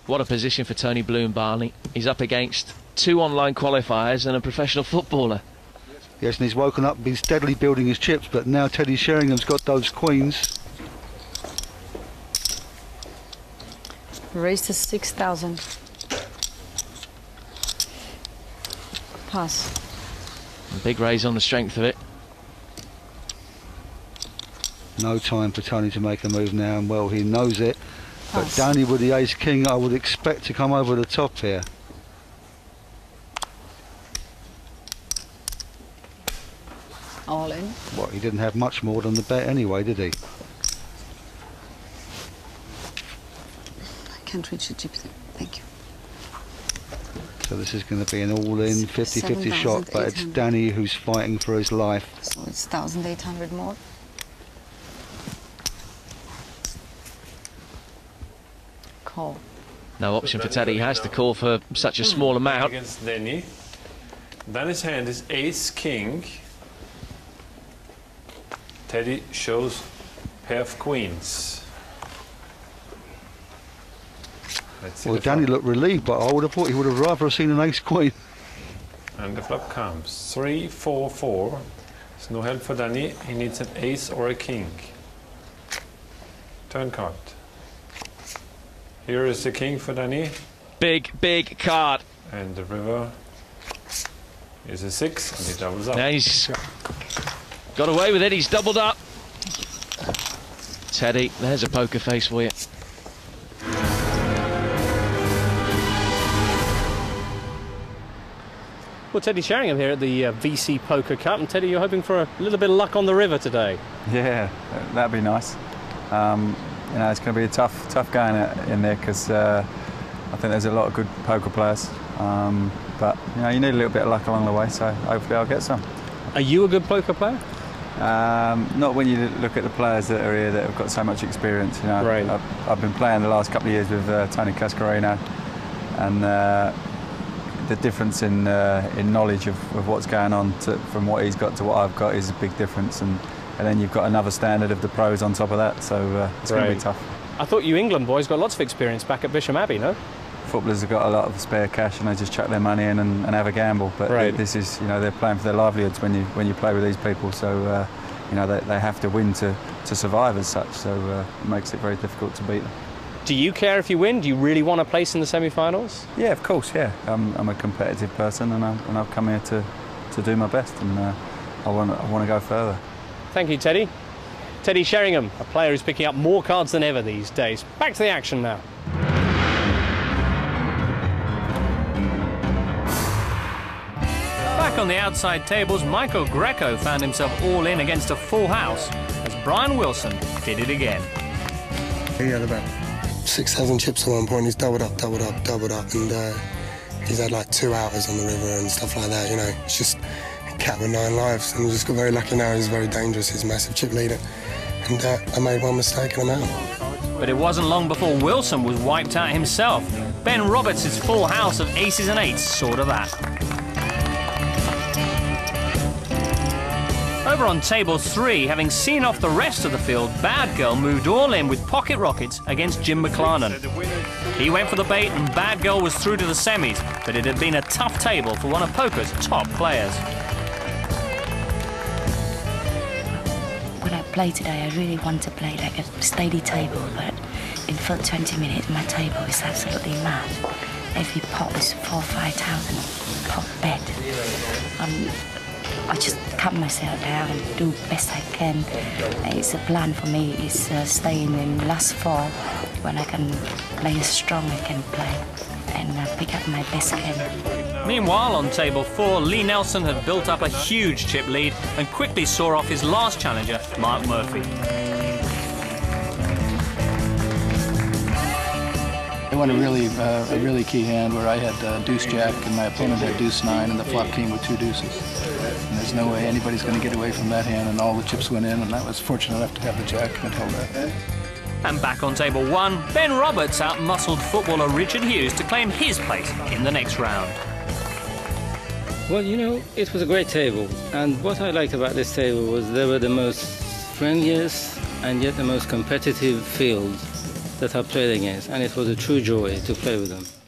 What a position for Tony Bloom, Barney. He's up against 2 online qualifiers and a professional footballer. Yes, and he's woken up, been steadily building his chips, but now Teddy Sheringham's got those queens. Raised to 6,000. Pass. Big raise on the strength of it. No time for Tony to make a move now, and well, he knows it. But Pass. Danny with the ace-king, I would expect to come over the top here. All in. What, he didn't have much more than the bet anyway, did he? I can't reach the chip. Thank you. So this is going to be an all-in 50-50 shot, but it's Danny who's fighting for his life. So it's 1,800 more. Call. No option for Teddy. He has to call for such a small amount. Against Danny. Danny's hand is ace-king. Teddy shows pair of queens. Let's see. Well, Danny looked relieved, but I would have thought he would have rather seen an ace-queen. And the flop comes 3, 4, 4. There's no help for Danny. He needs an ace or a king. Turn card. Here is the king for Danny. Big card. And the river is a 6, and he doubles up. Now he's got away with it. He's doubled up. Teddy, there's a poker face for you. Well, Teddy Sheringham here at the VC Poker Cup, and Teddy, you're hoping for a little bit of luck on the river today. Yeah, that'd be nice. You know, it's going to be a tough going in there because I think there's a lot of good poker players. But you know, you need a little bit of luck along the way, so hopefully I'll get some. Are you a good poker player? Not when you look at the players that are here that have got so much experience. You know, right. I've been playing the last couple of years with Tony Cascarino, and the difference in knowledge of what's going on from what he's got to what I've got is a big difference, and then you've got another standard of the pros on top of that, so it's going to be tough. I thought you England boys got lots of experience back at Bisham Abbey, no? Footballers have got a lot of spare cash and they just chuck their money in and have a gamble, but this is, you know, they're playing for their livelihoods when you play with these people, so you know, they have to win to survive as such, so it makes it very difficult to beat them. Do you care if you win? Do you really want to place in the semi-finals? Yeah, of course, yeah. I'm a competitive person, and I've come here to do my best, and I want to go further. Thank you, Teddy. Teddy Sheringham, a player who's picking up more cards than ever these days. Back to the action now. Back on the outside tables, Michael Greco found himself all in against a full house as Brian Wilson did it again. He had about 6,000 chips at one point. He's doubled up, and he's had like 2 hours on the river and stuff like that. You know, it's just a cat with 9 lives, and we just got very lucky now. He's very dangerous. He's a massive chip leader, and I made one mistake and I'm out. But it wasn't long before Wilson was wiped out himself. Ben Roberts' full house of aces and eights saw to that. Over on table 3, having seen off the rest of the field, Bad Girl moved all in with pocket rockets against Jim McLarnon. He went for the bait and Bad Girl was through to the semis, but it had been a tough table for one of poker's top players. When I play today, I really want to play like a steady table, but in first 20 minutes, my table is absolutely mad. Every pot is 4,000 or 5,000 pot bet. I just cut myself down and do best I can. It's a plan for me. It's staying in last 4 when I can play as strong I can play and pick up my best game. Meanwhile, on table 4, Lee Nelson had built up a huge chip lead and quickly saw off his last challenger, Mark Murphy. I won a really key hand where I had deuce jack and my opponent had deuce 9 and the flop came with 2 deuces. And there's no way anybody's going to get away from that hand, and all the chips went in, and I was fortunate enough to have the jack and held that. And back on table 1, Ben Roberts out-muscled footballer Richard Hughes to claim his place in the next round. Well, you know, it was a great table, and what I liked about this table was they were the most friendliest and yet the most competitive field that I played against, and it was a true joy to play with them.